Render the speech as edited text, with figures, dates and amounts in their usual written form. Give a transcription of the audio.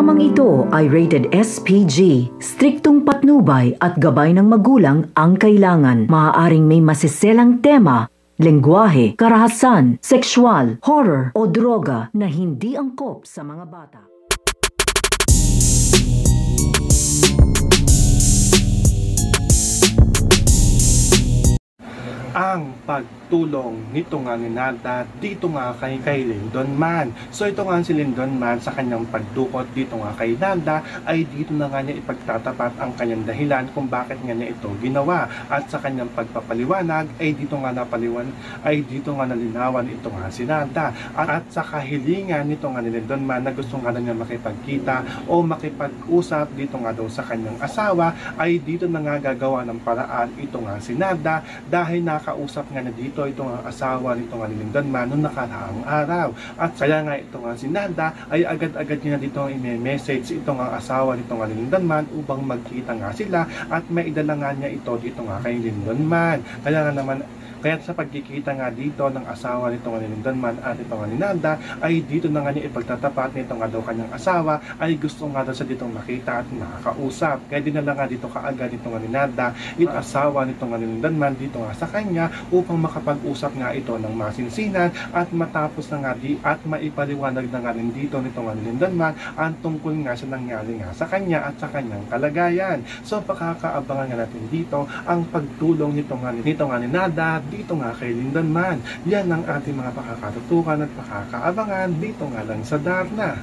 Programang ito ay rated SPG. Striktong patnubay at gabay ng magulang ang kailangan. Maaaring may masiselang tema, lengguwahe, karahasan, sexual, horror o droga na hindi angkop sa mga bata. Ang pagtulong nito nga ni Nada dito nga kay Lyndon Man. So ito nga si Lyndon Man sa kanyang pagdukot dito nga kay Nada ay dito na nga niya ipagtatapat ang kanyang dahilan kung bakit nga niya ito ginawa, at sa kanyang pagpapaliwanag ay dito nga nalinawan ito nga si Nada, at sa kahilingan nito nga ni Lyndon Man na gusto nga niya makipagkita o makipag-usap dito nga daw sa kanyang asawa, ay dito na nga gagawa ng paraan ito nga si Nada dahil nakausap nga na dito itong asawa nito nga ni Lyndon Man noong nakaraang araw. At kaya nga ito nga si Nada ay agad-agad niya dito i-message itong asawa nito nga ni Lyndon Man upang magkita nga sila at maidala nga niya ito dito nga kay Lyndon Man. Kaya sa pagkikita nga dito ng asawa nito nga ni Lyndon Man at ito nga ni Nada ay dito na nga niya ipagtatapat nito nga daw kanyang asawa ay gusto nga daw sa ditong makita at makakausap. Kaya dinala nga dito kaagad nito nga ni Nada yung asawa nito nga ni Lyndon Man dito nga sa kanya upang makapag-usap nga ito ng masinsinan at matapos na nga at maipaliwanag na nga rin dito nito nga ni Lyndon Man ang tungkol nga sa nangyari nga sa kanya at sa kanyang kalagayan. So pakakaabangan nga natin dito ang pagtulong nito nga ni Nada dito nga kay Lyndon Man. Yan ang ating mga pakakatutukan at pakakaabangan dito nga lang sa Darna.